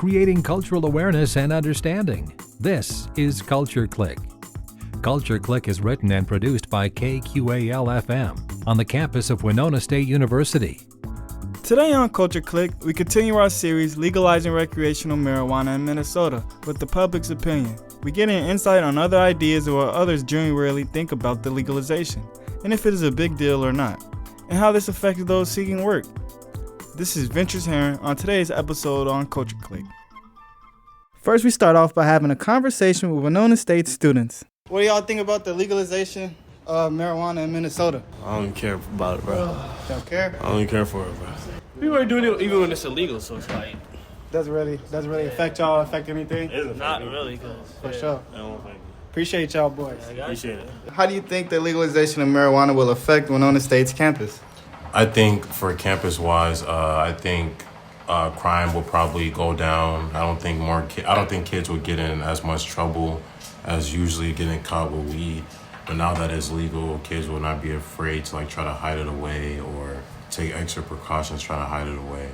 creating cultural awareness and understanding. This is Culture Clique. Culture Clique is written and produced by KQAL FM on the campus of Winona State University. Today on Culture Clique, we continue our series Legalizing Recreational Marijuana in Minnesota with the public's opinion. We get an insight on other ideas or what others generally think about the legalization, and if it is a big deal or not, and how this affects those seeking work. This is Ventress Heron on today's episode on Culture Clique. First, we start off by having a conversation with Winona State students. What do y'all think about the legalization of marijuana in Minnesota? I don't care about it, bro. Don't care? I don't even care for it, bro. People are doing it even when it's illegal, so it's like... Doesn't really affect y'all, affect anything? Not really, cause... For sure. I don't think. Appreciate y'all boys. Appreciate it. How do you think the legalization of marijuana will affect Winona State's campus? I think for campus-wise, I think crime will probably go down. I don't think kids will get in as much trouble as usually getting caught with weed. But now that it's legal, kids will not be afraid to try to hide it away or take extra precautions trying to hide it away.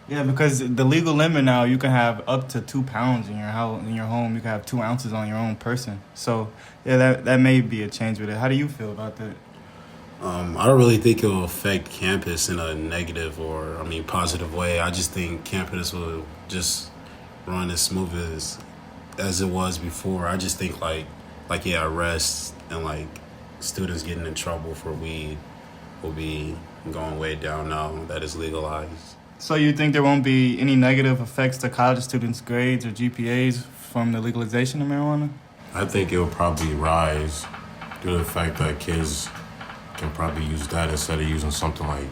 Yeah, because the legal limit now, you can have up to 2 pounds in your house, in your home. You can have 2 ounces on your own person. So yeah, that may be a change with it. How do you feel about that? I don't really think it will affect campus in a negative or, positive way. I just think campus will just run as smooth as it was before. I just think arrests and students getting in trouble for weed will be going way down now that it's legalized. So you think there won't be any negative effects to college students' grades or GPAs from the legalization of marijuana? I think it will probably rise due to the fact that kids can probably use that instead of using something like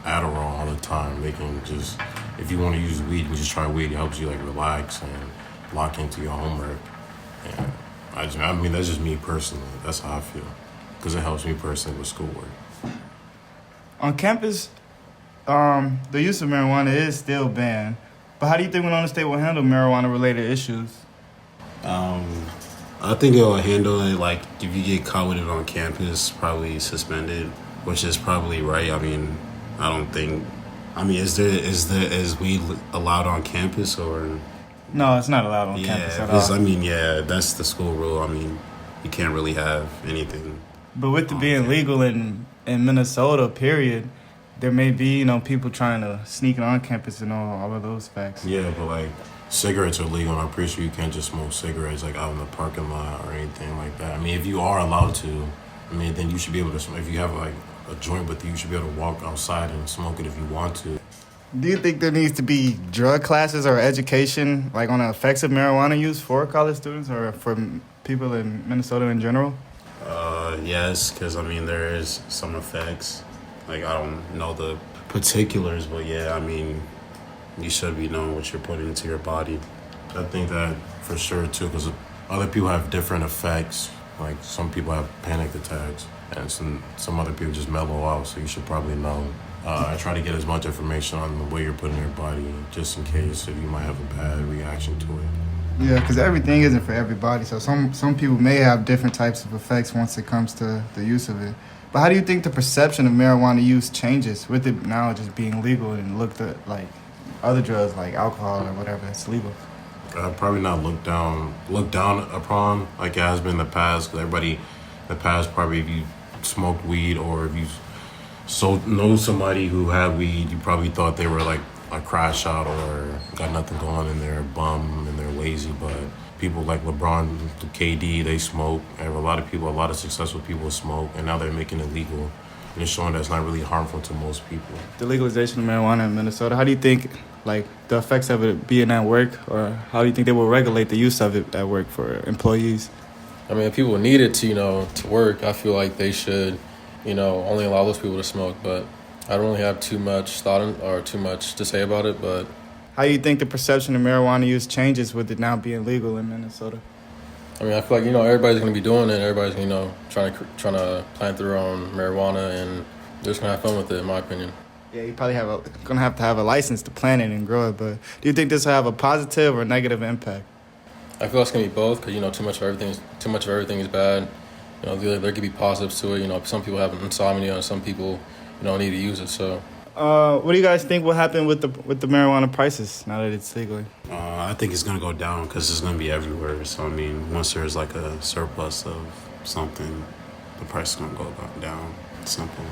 Adderall all the time. They can just, if you want to use weed, you just try weed. It helps you relax and lock into your homework. And that's just me personally. That's how I feel, because it helps me personally with schoolwork. On campus, the use of marijuana is still banned. But how do you think Winona State will handle marijuana-related issues? I think it will handle it if you get caught with it on campus, probably suspended, which is probably right. I don't think. Is weed allowed on campus or? No, it's not allowed on campus at all. That's the school rule. You can't really have anything. But with it being legal in Minnesota, period, there may be people trying to sneak it on campus and all of those facts. Yeah, but cigarettes are legal, and I'm pretty sure you can't just smoke cigarettes out in the parking lot or anything like that. If you are allowed to, then you should be able to. If you have a joint with you, you should be able to walk outside and smoke it if you want to. Do you think there needs to be drug classes or education on the effects of marijuana use for college students or for people in Minnesota in general? Yes, because there is some effects. I don't know the particulars, but yeah, you should be knowing what you're putting into your body. I think that for sure too, because other people have different effects. Some people have panic attacks, and some other people just mellow out. So you should probably know. I try to get as much information on the way you're putting your body, just in case if you might have a bad reaction to it. Yeah, because everything isn't for everybody. So some people may have different types of effects once it comes to the use of it. But how do you think the perception of marijuana use changes with it now just being legal and looked at other drugs like alcohol or whatever that's legal? Probably not looked down upon like it has been in the past. Because everybody in the past, probably if you smoked weed or if you know somebody who had weed, you probably thought they were a crash out or got nothing going on and they're a bum and they're lazy. But people like LeBron, KD, they smoke. And a lot of successful people smoke, and now they're making it legal. And it's showing that it's not really harmful to most people. The legalization of marijuana in Minnesota, how do you think the effects of it being at work, or how do you think they will regulate the use of it at work for employees? If people need it to work, I feel like they should, only allow those people to smoke. But I don't really have too much thought or too much to say about it. But how do you think the perception of marijuana use changes with it now being legal in Minnesota? I feel like everybody's gonna be doing it. Everybody's trying to plant their own marijuana, and they're just gonna have fun with it, in my opinion. Yeah, you probably gonna have to have a license to plant it and grow it. But do you think this will have a positive or negative impact? I feel it's gonna be both, because too much of everything is bad. There could be positives to it. Some people have insomnia, and some people need to use it. So What do you guys think will happen with the marijuana prices now that it's legal? I think it's gonna go down because it's gonna be everywhere. So I mean, once there's like a surplus of something, the price is gonna go down. Simple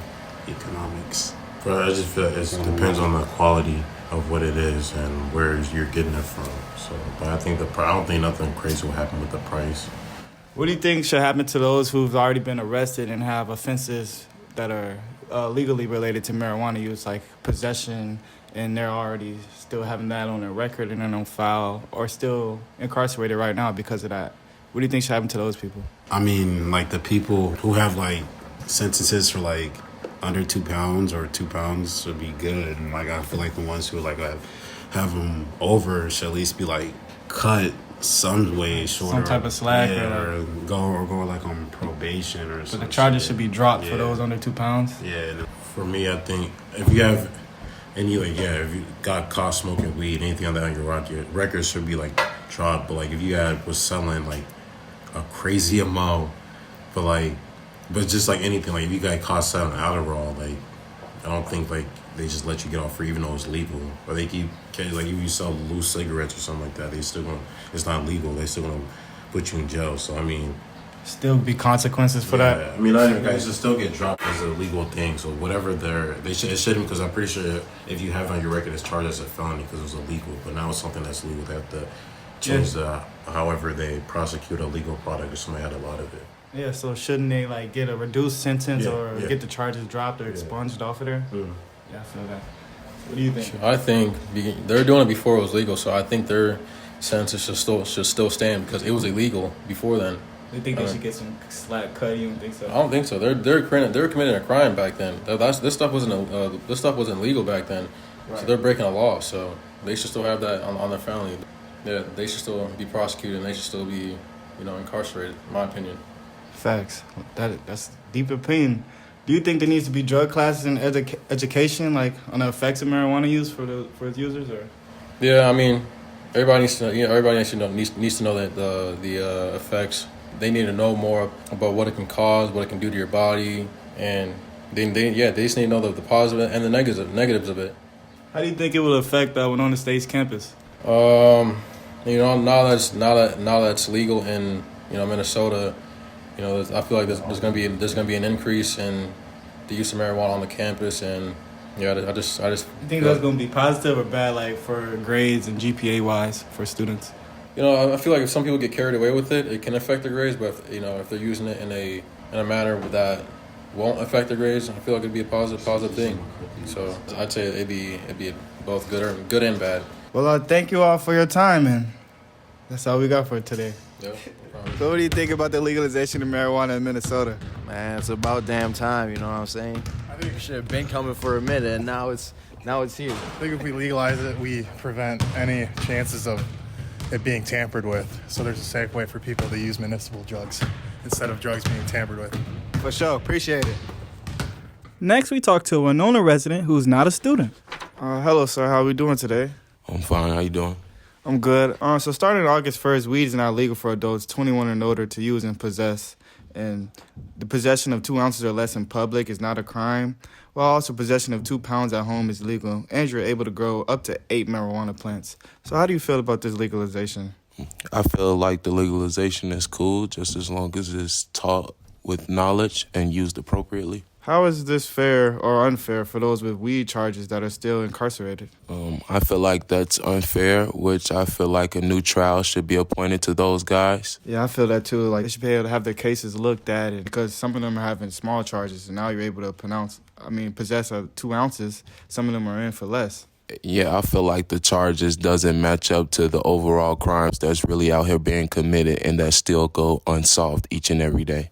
economics. But I just feel it depends on the quality of what it is and where you're getting it from. So, but I don't think nothing crazy will happen with the price. What do you think should happen to those who've already been arrested and have offenses that are legally related to marijuana use, like possession, and they're already still having that on their record and on file, or still incarcerated right now because of that? What do you think should happen to those people? I mean, like the people who have like sentences for like under 2 pounds or 2 pounds should be good. And like I feel like the ones who like have them over should at least be like cut some way shorter. Some type of slack, or go like on probation or something. So the charges should be dropped for those under 2 pounds? Yeah. For me, I think if you have if you got caught smoking weed, anything on that on your record should be like dropped. But like if you was selling like a crazy amount, but just like anything, like if you got caught selling Adderall, like I don't think like they just let you get off free even though it's legal. Or they keep like if you sell loose cigarettes or something like that, it's not legal. They still gonna put you in jail. So I mean, still be consequences for that. I mean, you guys should still get dropped as a legal thing. So whatever it shouldn't, because I'm pretty sure if you have it on your record, it's charged as a felony because it was illegal. But now it's something that's legal. They have to change however they prosecute a legal product if somebody had a lot of it. Yeah, so shouldn't they like get a reduced sentence or get the charges dropped or expunged off of there? Mm. Yeah, I feel that. What do you think? I think they're doing it before it was legal, so I think their sentences should still stand because it was illegal before then. You think they should get some slack cut? You don't think so? I don't think so. They're committing a crime back then. This stuff wasn't legal back then, right. So they're breaking a law. So they should still have that on their family. Yeah, they should still be prosecuted and they should still be, incarcerated. In my opinion. Facts. That's deep opinion. Do you think there needs to be drug classes in education, like on the effects of marijuana use for its users, or? Yeah, I mean, everybody needs to know. Everybody needs to know that the effects. They need to know more about what it can cause, what it can do to your body, and they just need to know the positive and the negatives of it. How do you think it will affect Winona State's campus? Now that's legal in Minnesota. I feel like there's gonna be an increase in the use of marijuana on the campus, and I just. You think that's gonna be positive or bad, like for grades and GPA wise for students? I feel like if some people get carried away with it, it can affect their grades. But if they're using it in a manner that won't affect their grades, I feel like it'd be a positive thing. So I'd say it'd be both good and bad. Well, thank you all for your time, and that's all we got for today. Yeah. So what do you think about the legalization of marijuana in Minnesota? Man, it's about damn time, you know what I'm saying? I think it should have been coming for a minute, and now it's here. I think if we legalize it, we prevent any chances of it being tampered with. So there's a safe way for people to use municipal drugs instead of drugs being tampered with. For sure. Appreciate it. Next, we talk to a Winona resident who's not a student. Hello, sir. How are we doing today? I'm fine. How you doing? I'm good. So starting August 1st, weed is now legal for adults 21 and older to use and possess. And the possession of 2 ounces or less in public is not a crime, while also possession of 2 pounds at home is legal, and you're able to grow up to 8 marijuana plants. So how do you feel about this legalization? I feel like the legalization is cool just as long as it's taught with knowledge and used appropriately. How is this fair or unfair for those with weed charges that are still incarcerated? I feel like that's unfair, which I feel like a new trial should be appointed to those guys. Yeah, I feel that too. Like, they should be able to have their cases looked at, and because some of them are having small charges, and now you're able to possess 2 ounces. Some of them are in for less. Yeah, I feel like the charges doesn't match up to the overall crimes that's really out here being committed and that still go unsolved each and every day.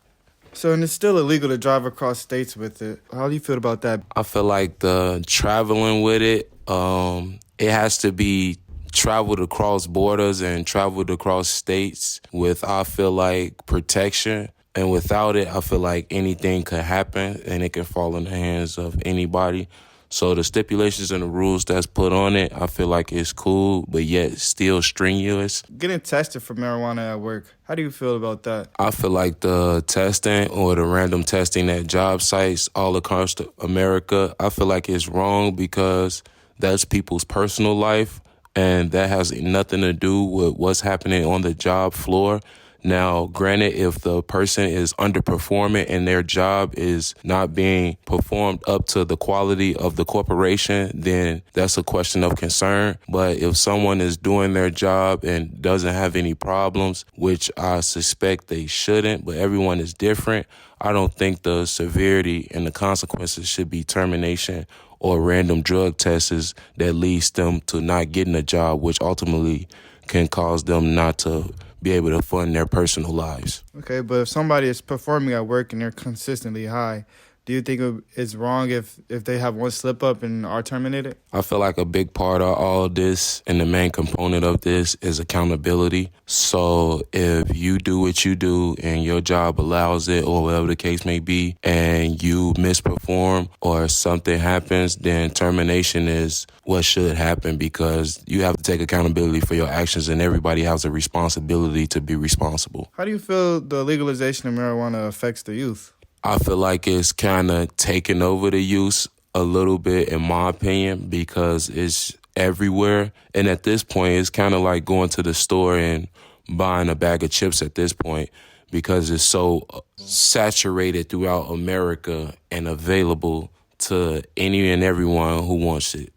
So, and it's still illegal to drive across states with it. How do you feel about that? I feel like the traveling with it, it has to be traveled across borders and traveled across states with, I feel like, protection. And without it, I feel like anything could happen and it can fall in the hands of anybody. So the stipulations and the rules that's put on it, I feel like it's cool, but yet still strenuous. Getting tested for marijuana at work, how do you feel about that? I feel like the testing or the random testing at job sites all across America, I feel like it's wrong because that's people's personal life, and that has nothing to do with what's happening on the job floor. Now, granted, if the person is underperforming and their job is not being performed up to the quality of the corporation, then that's a question of concern. But if someone is doing their job and doesn't have any problems, which I suspect they shouldn't, but everyone is different, I don't think the severity and the consequences should be termination or random drug tests that leads them to not getting a job, which ultimately can cause them not to be able to fund their personal lives. Okay, but if somebody is performing at work and they're consistently high, do you think it's wrong if they have one slip up and are terminated? I feel like a big part of all this and the main component of this is accountability. So if you do what you do and your job allows it or whatever the case may be, and you misperform or something happens, then termination is what should happen because you have to take accountability for your actions and everybody has a responsibility to be responsible. How do you feel the legalization of marijuana affects the youth? I feel like it's kind of taken over the use a little bit, in my opinion, because it's everywhere. And at this point, it's kind of like going to the store and buying a bag of chips at this point because it's so saturated throughout America and available to any and everyone who wants it.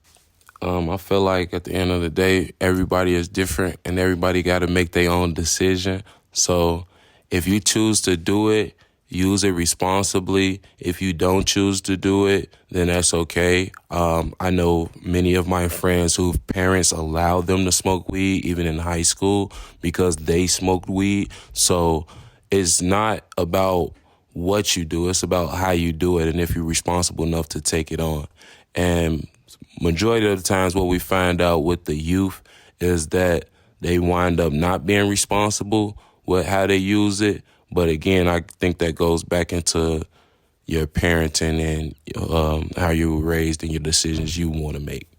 I feel like at the end of the day, everybody is different and everybody got to make their own decision. So if you choose to do it, use it responsibly. If you don't choose to do it, then that's okay. I know many of my friends whose parents allowed them to smoke weed, even in high school, because they smoked weed. So it's not about what you do. It's about how you do it and if you're responsible enough to take it on. And majority of the times what we find out with the youth is that they wind up not being responsible with how they use it. But again, I think that goes back into your parenting and how you were raised and your decisions you want to make.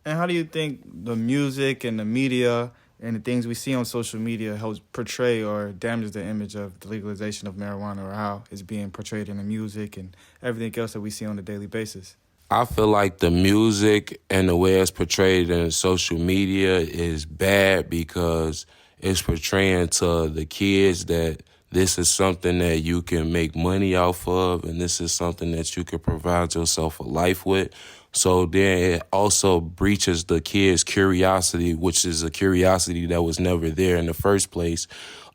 And how do you think the music and the media and the things we see on social media helps portray or damage the image of the legalization of marijuana, or how it's being portrayed in the music and everything else that we see on a daily basis? I feel like the music and the way it's portrayed in social media is bad because it's portraying to the kids that this is something that you can make money off of, and this is something that you can provide yourself a life with. So then it also breaches the kids' curiosity, which is a curiosity that was never there in the first place,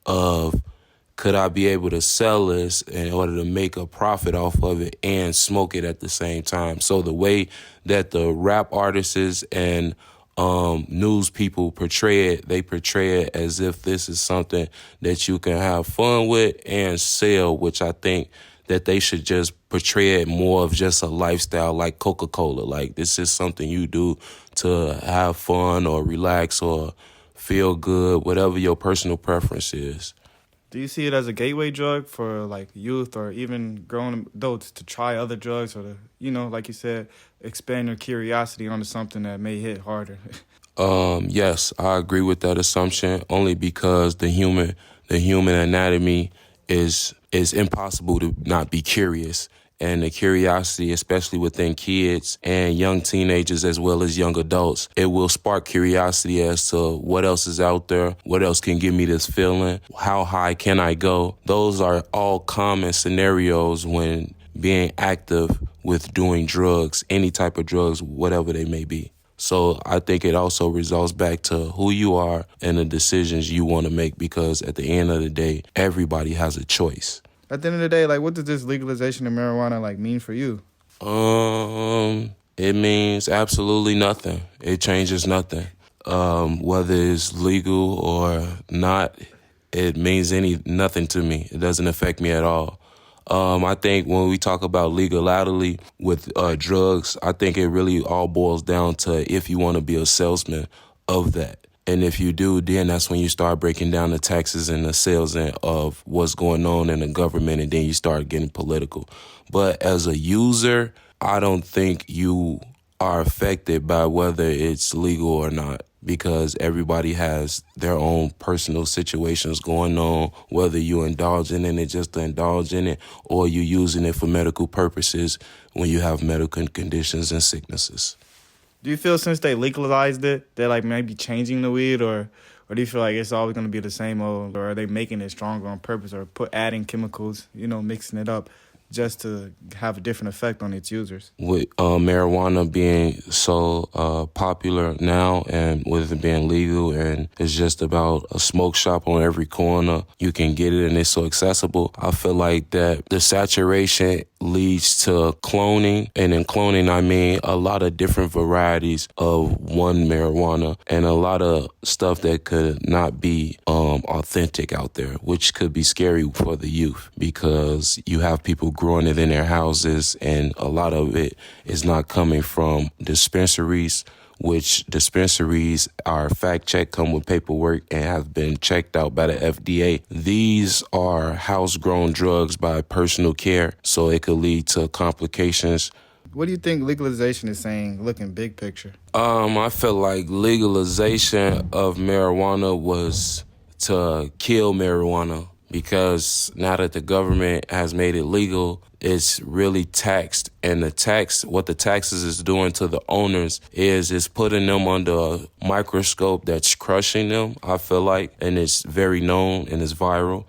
of could I be able to sell this in order to make a profit off of it and smoke it at the same time? So the way that the rap artists and news people portray it, they portray it as if this is something that you can have fun with and sell, which I think that they should just portray it more of just a lifestyle like Coca-Cola. Like this is something you do to have fun or relax or feel good, whatever your personal preference is. Do you see it as a gateway drug for like youth or even grown adults to try other drugs or to, like you said, expand your curiosity onto something that may hit harder? Yes, I agree with that assumption only because the human anatomy is impossible to not be curious. And the curiosity, especially within kids and young teenagers as well as young adults, it will spark curiosity as to what else is out there, what else can give me this feeling, how high can I go? Those are all common scenarios when being active with doing drugs, any type of drugs, whatever they may be. So I think it also results back to who you are and the decisions you want to make, because at the end of the day, everybody has a choice. At the end of the day, what does this legalization of marijuana mean for you? It means absolutely nothing. It changes nothing. Whether it's legal or not, it means nothing to me. It doesn't affect me at all. I think when we talk about legality with drugs, I think it really all boils down to if you want to be a salesman of that. And if you do, then that's when you start breaking down the taxes and the sales of what's going on in the government, and then you start getting political. But as a user, I don't think you are affected by whether it's legal or not, because everybody has their own personal situations going on, whether you're indulging in it just to indulge in it or you're using it for medical purposes when you have medical conditions and sicknesses. Do you feel since they legalized it, they're like maybe changing the weed, or do you feel like it's always going to be the same old, or are they making it stronger on purpose, or adding chemicals, mixing it up just to have a different effect on its users? With marijuana being so popular now, and with it being legal, and it's just about a smoke shop on every corner, you can get it and it's so accessible. I feel like that the saturation leads to cloning, and in cloning I mean a lot of different varieties of one marijuana and a lot of stuff that could not be authentic out there, which could be scary for the youth because you have people growing it in their houses, and a lot of it is not coming from dispensaries, which dispensaries are fact-checked, come with paperwork, and have been checked out by the FDA. These are house-grown drugs by personal care, so it could lead to complications. What do you think legalization is saying, looking big picture? I feel like legalization of marijuana was to kill marijuana, because now that the government has made it legal, it's really taxed. And what the taxes is doing to the owners is putting them under a microscope that's crushing them, I feel like. And it's very known and it's viral.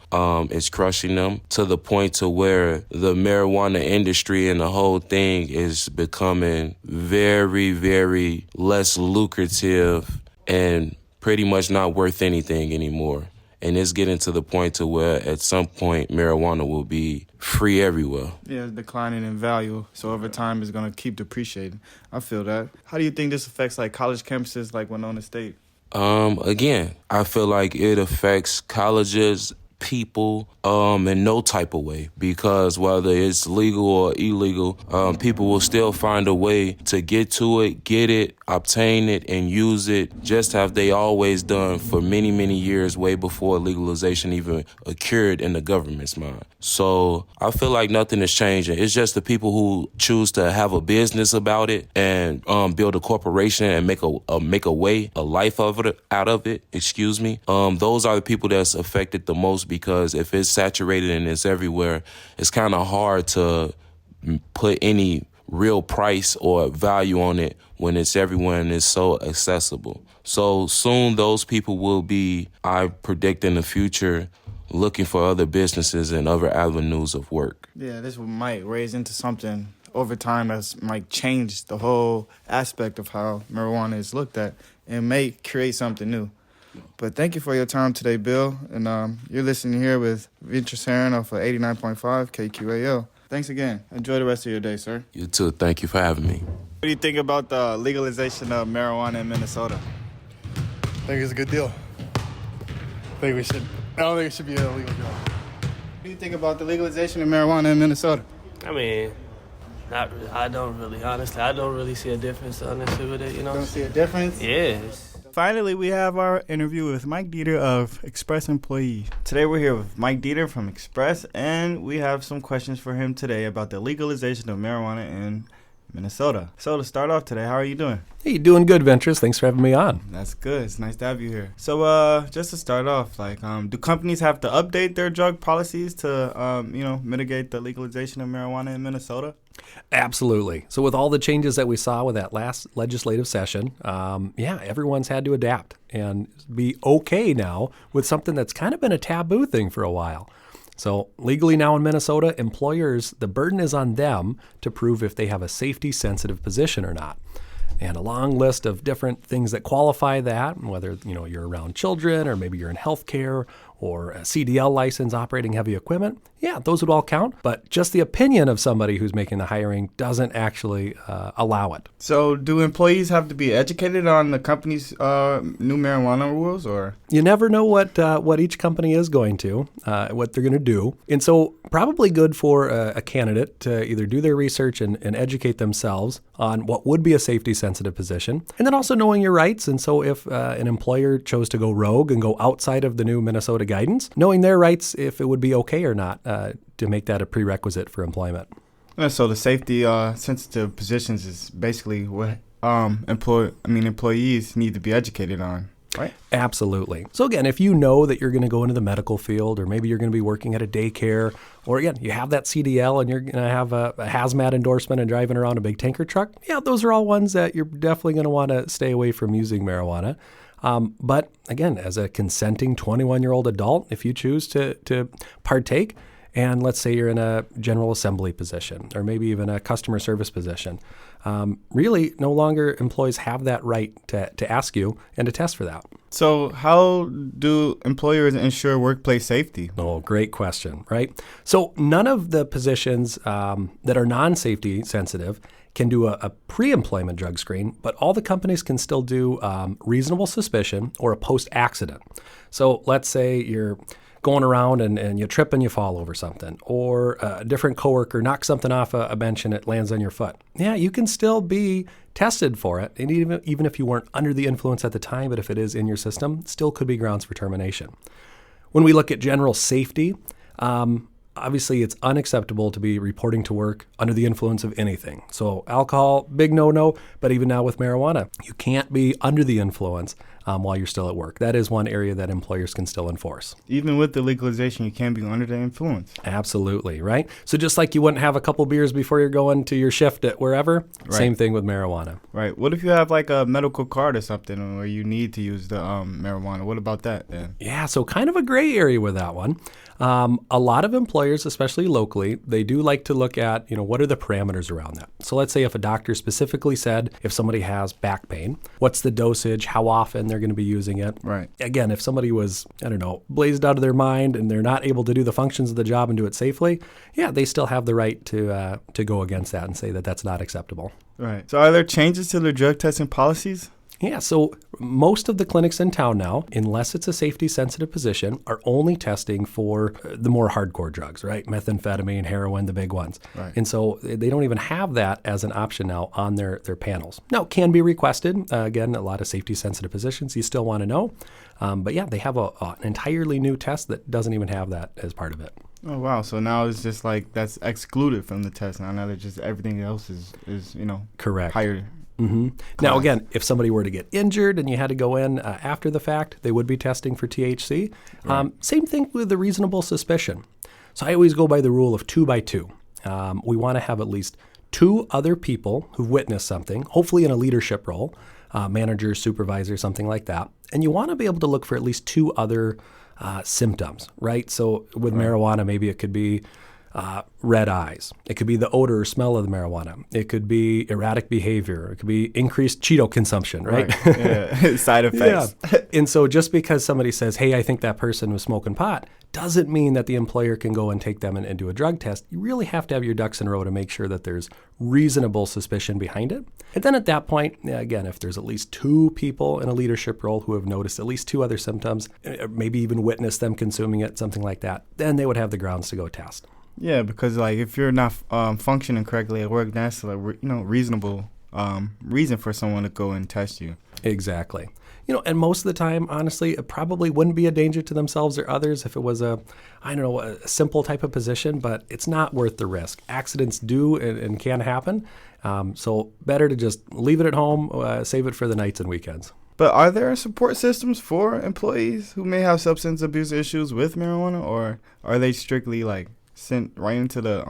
It's crushing them to the point to where the marijuana industry and the whole thing is becoming very, very less lucrative and pretty much not worth anything anymore. And it's getting to the point to where at some point marijuana will be free everywhere. Yeah, it's declining in value, so over time it's going to keep depreciating. I feel that. How do you think this affects like college campuses like Winona State? Again, I feel like it affects colleges, people, in no type of way, because whether it's legal or illegal, people will still find a way to get to it, get it, obtain it, and use it, just have they always done for many, many years, way before legalization even occurred in the government's mind. So I feel like nothing is changing. It's just the people who choose to have a business about it and build a corporation and make a life of it, out of it. Those are the people that's affected the most, because if it's saturated and it's everywhere, it's kind of hard to put any real price or value on it when it's everywhere and it's so accessible. So soon those people will be, I predict in the future, looking for other businesses and other avenues of work. Yeah, this might raise into something over time that might change the whole aspect of how marijuana is looked at and may create something new. But thank you for your time today, Bill. And you're listening here with Ventress Heron off of 89.5 KQAL. Thanks again. Enjoy the rest of your day, sir. You too. Thank you for having me. What do you think about the legalization of marijuana in Minnesota? I think it's a good deal. I don't think it should be an illegal drug. What do you think about the legalization of marijuana in Minnesota? I mean, not really. I don't really see a difference, honestly, with it, Don't see a difference? Yes. Finally, we have our interview with Mike Dieter of Express Employee. Today we're here with Mike Dieter from Express, and we have some questions for him today about the legalization of marijuana in Minnesota. So to start off today, how are you doing? Hey, doing good, Ventress. Thanks for having me on. That's good. It's nice to have you here. So just to start off, do companies have to update their drug policies to, mitigate the legalization of marijuana in Minnesota? Absolutely. So with all the changes that we saw with that last legislative session, everyone's had to adapt and be okay now with something that's kind of been a taboo thing for a while. So legally now in Minnesota, employers, the burden is on them to prove if they have a safety-sensitive position or not. And a long list of different things that qualify that, whether you're around children or maybe you're in healthcare or a CDL license operating heavy equipment. Yeah, those would all count. But just the opinion of somebody who's making the hiring doesn't actually allow it. So do employees have to be educated on the company's new marijuana rules, or? You never know what each company is going to, what they're going to do. And so probably good for a candidate to either do their research and educate themselves on what would be a safety-sensitive position, and then also knowing your rights. And so if an employer chose to go rogue and go outside of the new Minnesota guidance, knowing their rights, if it would be okay or not to make that a prerequisite for employment. Yeah, so the safety sensitive positions is basically what employees need to be educated on, right? Absolutely. So again, if you know that you're going to go into the medical field, or maybe you're going to be working at a daycare, or again, you have that CDL and you're going to have a hazmat endorsement and driving around a big tanker truck, yeah, those are all ones that you're definitely going to want to stay away from using marijuana. But again, as a consenting 21-year-old adult, if you choose to partake, and let's say you're in a general assembly position or maybe even a customer service position, really no longer employees have that right to ask you and to test for that. So how do employers ensure workplace safety? Oh, great question, right? So none of the positions that are non-safety sensitive can do a pre-employment drug screen, but all the companies can still do reasonable suspicion or a post-accident. So let's say you're going around and you trip and you fall over something, or a different coworker knocks something off a bench and it lands on your foot. Yeah, you can still be tested for it, and even if you weren't under the influence at the time, but if it is in your system, still could be grounds for termination. When we look at general safety, obviously it's unacceptable to be reporting to work under the influence of anything. So alcohol, big no-no, but even now with marijuana, you can't be under the influence while you're still at work. That is one area that employers can still enforce. Even with the legalization, you can't be under the influence. Absolutely, right? So just like you wouldn't have a couple beers before you're going to your shift at wherever, same thing with marijuana. Right. What if you have like a medical card or something where you need to use the marijuana? What about that then? Yeah, so kind of a gray area with that one. A lot of employers, especially locally, they do like to look at, what are the parameters around that? So let's say if a doctor specifically said if somebody has back pain, what's the dosage, how often they're going to be using it? Right. Again, if somebody was, blazed out of their mind and they're not able to do the functions of the job and do it safely, yeah, they still have the right to go against that and say that that's not acceptable. Right. So are there changes to the drug testing policies? Yeah, so most of the clinics in town now, unless it's a safety-sensitive position, are only testing for the more hardcore drugs, right? Methamphetamine, heroin, the big ones. Right. And so they don't even have that as an option now on their panels. Now, it can be requested. Again, a lot of safety-sensitive positions, you still want to know. But yeah, they have an entirely new test that doesn't even have that as part of it. Oh, wow. So now it's just like that's excluded from the test. Now that just everything else is correct. Higher. Mm-hmm. Now, again, if somebody were to get injured and you had to go in after the fact, they would be testing for THC. Right. Same thing with the reasonable suspicion. So I always go by the rule of 2 by 2. We want to have at least 2 other people who've witnessed something, hopefully in a leadership role, manager, supervisor, something like that. And you want to be able to look for at least 2 other symptoms, right? So with marijuana, maybe it could be red eyes. It could be the odor or smell of the marijuana. It could be erratic behavior. It could be increased Cheeto consumption, right? Yeah. Side effects. Yeah. And so just because somebody says, hey, I think that person was smoking pot, doesn't mean that the employer can go and take them and do a drug test. You really have to have your ducks in a row to make sure that there's reasonable suspicion behind it. And then at that point, again, if there's at least 2 people in a leadership role who have noticed at least 2 other symptoms, maybe even witnessed them consuming it, something like that, then they would have the grounds to go test. Yeah, because like if you're not functioning correctly at work, that's a reasonable reason for someone to go and test you. Exactly. And most of the time, honestly, it probably wouldn't be a danger to themselves or others if it was a simple type of position, but it's not worth the risk. Accidents do and can happen. So better to just leave it at home, save it for the nights and weekends. But are there support systems for employees who may have substance abuse issues with marijuana, or are they strictly like sent right into the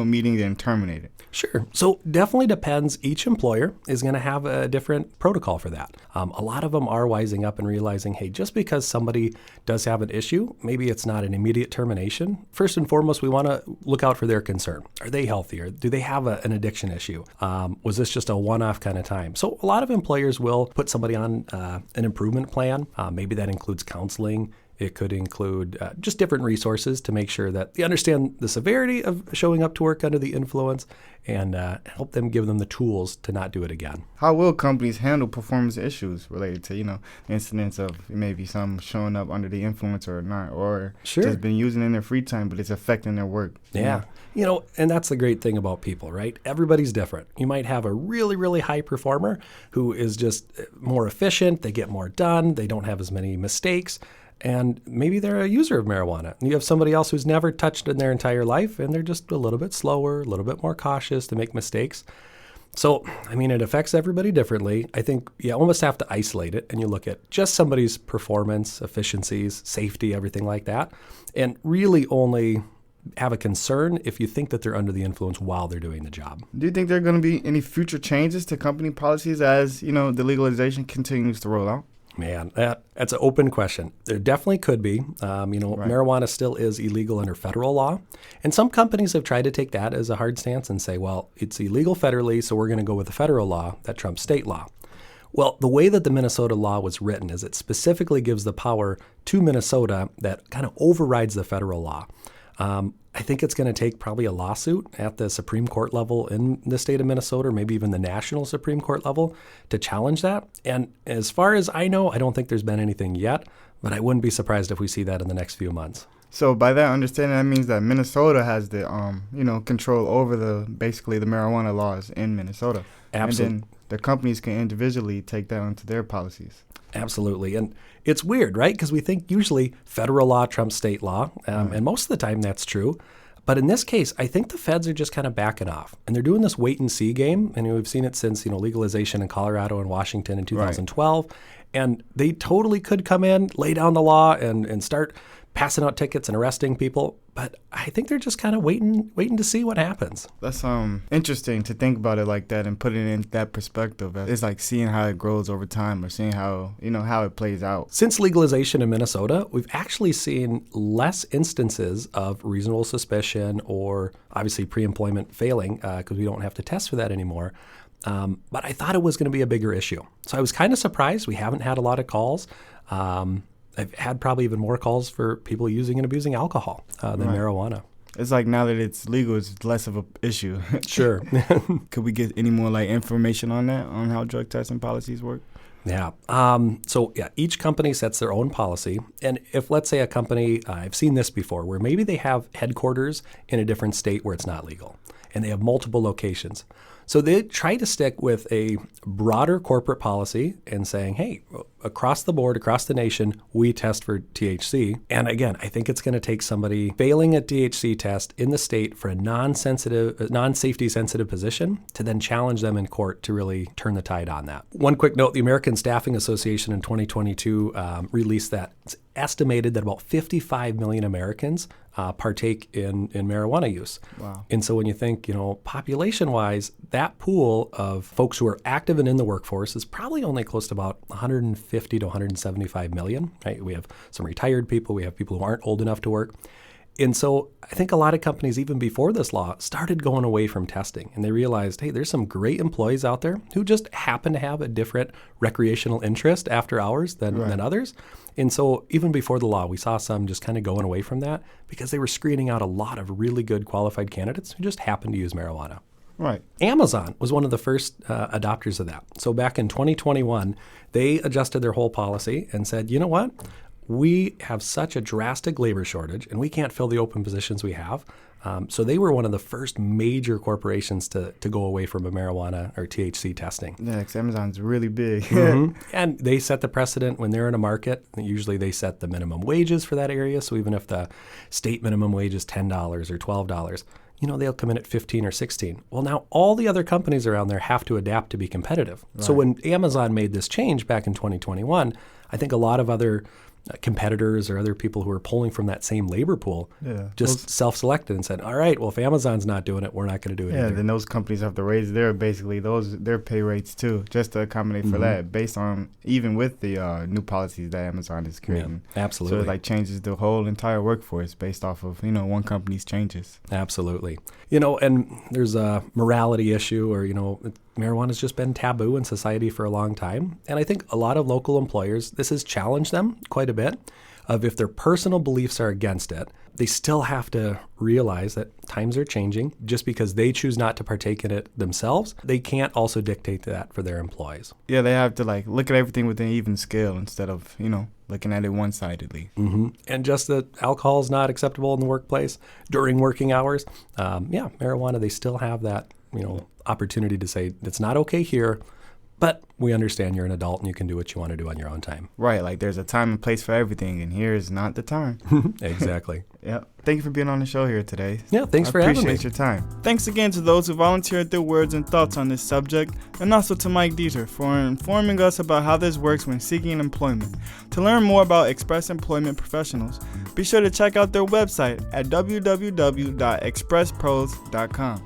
meeting and terminated? Sure. So definitely depends. Each employer is going to have a different protocol for that. A lot of them are wising up and realizing, hey, just because somebody does have an issue, maybe it's not an immediate termination. First and foremost, we want to look out for their concern. Are they healthy, or do they have an addiction issue? Was this just a one-off kind of time? So a lot of employers will put somebody on an improvement plan. Maybe that includes counseling. It could include just different resources to make sure that they understand the severity of showing up to work under the influence and help them, give them the tools to not do it again. How will companies handle performance issues related to, incidents of maybe some showing up under the influence or not, or just been using it in their free time, but it's affecting their work? Yeah. And that's the great thing about people, right? Everybody's different. You might have a really, really high performer who is just more efficient. They get more done. They don't have as many mistakes. and maybe they're a user of marijuana. And you have somebody else who's never touched it in their entire life, and they're just a little bit slower, a little bit more cautious to make mistakes. So, I mean, it affects everybody differently. I think you almost have to isolate it, and you look at just somebody's performance, efficiencies, safety, everything like that, and really only have a concern if you think that they're under the influence while they're doing the job. Do you think there are going to be any future changes to company policies as, the legalization continues to roll out? Man, that's an open question. There definitely could be. Marijuana still is illegal under federal law. And some companies have tried to take that as a hard stance and say, well, it's illegal federally, so we're going to go with the federal law that trumps state law. Well, the way that the Minnesota law was written is it specifically gives the power to Minnesota that kind of overrides the federal law. I think it's going to take probably a lawsuit at the Supreme Court level in the state of Minnesota, or maybe even the national Supreme Court level, to challenge that. And as far as I know, I don't think there's been anything yet, but I wouldn't be surprised if we see that in the next few months. So by that understanding, that means that Minnesota has the, control over basically the marijuana laws in Minnesota. Absolutely. And then the companies can individually take that onto their policies. Absolutely. And it's weird, right? Because we think usually federal law trumps state law, and most of the time that's true. But in this case, I think the feds are just kind of backing off, and they're doing this wait and see game. And we've seen it since, legalization in Colorado and Washington in 2012. Right. And they totally could come in, lay down the law, and start passing out tickets and arresting people. But I think they're just kind of waiting to see what happens. That's interesting to think about it like that and put it in that perspective. It's like seeing how it grows over time, or seeing how it plays out. Since legalization in Minnesota, we've actually seen less instances of reasonable suspicion or obviously pre-employment failing because we don't have to test for that anymore. But I thought it was going to be a bigger issue. So I was kind of surprised. We haven't had a lot of calls. I've had probably even more calls for people using and abusing alcohol than marijuana. It's like now that it's legal, it's less of an issue. Sure. Could we get any more information on that, on how drug testing policies work? Yeah. Each company sets their own policy. And if, let's say, a company, I've seen this before, where maybe they have headquarters in a different state where it's not legal, and they have multiple locations. So they try to stick with a broader corporate policy and saying, hey, across the board, across the nation, we test for THC. And again, I think it's going to take somebody failing a THC test in the state for a non-safety sensitive position to then challenge them in court to really turn the tide on that. One quick note, the American Staffing Association in 2022 released that it's estimated that about 55 million Americans partake in marijuana use. Wow. And so when you think, population-wise, that pool of folks who are active and in the workforce is probably only close to about 150 to 175 million, right? We have some retired people. We have people who aren't old enough to work. And so I think a lot of companies, even before this law, started going away from testing. And they realized, hey, there's some great employees out there who just happen to have a different recreational interest after hours than others. And so even before the law, we saw some just kind of going away from that because they were screening out a lot of really good qualified candidates who just happened to use marijuana. Right. Amazon was one of the first adopters of that. So back in 2021, they adjusted their whole policy and said, you know what? We have such a drastic labor shortage, and we can't fill the open positions we have. So they were one of the first major corporations to go away from a marijuana or THC testing. Yeah, 'cause Amazon's really big. Mm-hmm. And they set the precedent when they're in a market. Usually they set the minimum wages for that area. So even if the state minimum wage is $10 or $12, they'll come in at 15 or 16. Well, now all the other companies around there have to adapt to be competitive. Right. So when Amazon made this change back in 2021, I think a lot of other competitors or other people who are pulling from that same labor pool just self-selected and said, all right, well, if Amazon's not doing it, we're not going to do it either. Then those companies have to raise their pay rates too, just to accommodate for that, based on even with the new policies that Amazon is creating. Yeah, absolutely. So it changes the whole entire workforce based off of one company's changes. Absolutely. And there's a morality issue, or marijuana's just been taboo in society for a long time. And I think a lot of local employers, this has challenged them quite a bit, of if their personal beliefs are against it, they still have to realize that times are changing. Just because they choose not to partake in it themselves, they can't also dictate that for their employees. Yeah, they have to look at everything with an even scale instead of, looking at it one-sidedly. Mm-hmm. And just that alcohol is not acceptable in the workplace during working hours. Marijuana, they still have that, opportunity to say it's not okay here, But we understand you're an adult and you can do what you want to do on your own time. Right, like there's a time and place for everything, and here is not the time. Exactly. Yep. Thank you for being on the show here today. Yeah, thanks for having me. I appreciate your time. Thanks again to those who volunteered their words and thoughts on this subject, and also to Mike Dieter for informing us about how this works when seeking employment. To learn more about Express Employment Professionals, be sure to check out their website at www.expresspros.com.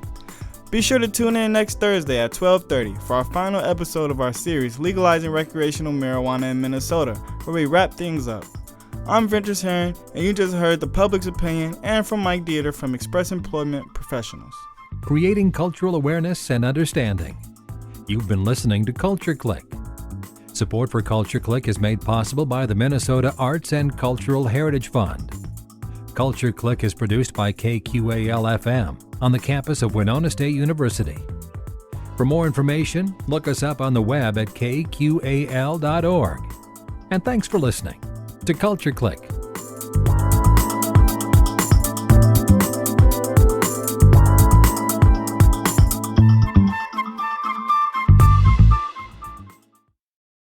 Be sure to tune in next Thursday at 12:30 for our final episode of our series, Legalizing Recreational Marijuana in Minnesota, where we wrap things up. I'm Ventress Heron, and you just heard the public's opinion and from Mike Dieter from Express Employment Professionals. Creating cultural awareness and understanding. You've been listening to Culture Clique. Support for Culture Clique is made possible by the Minnesota Arts and Cultural Heritage Fund. Culture Clique is produced by KQAL-FM on the campus of Winona State University. For more information, look us up on the web at kqal.org. And thanks for listening to Culture Clique.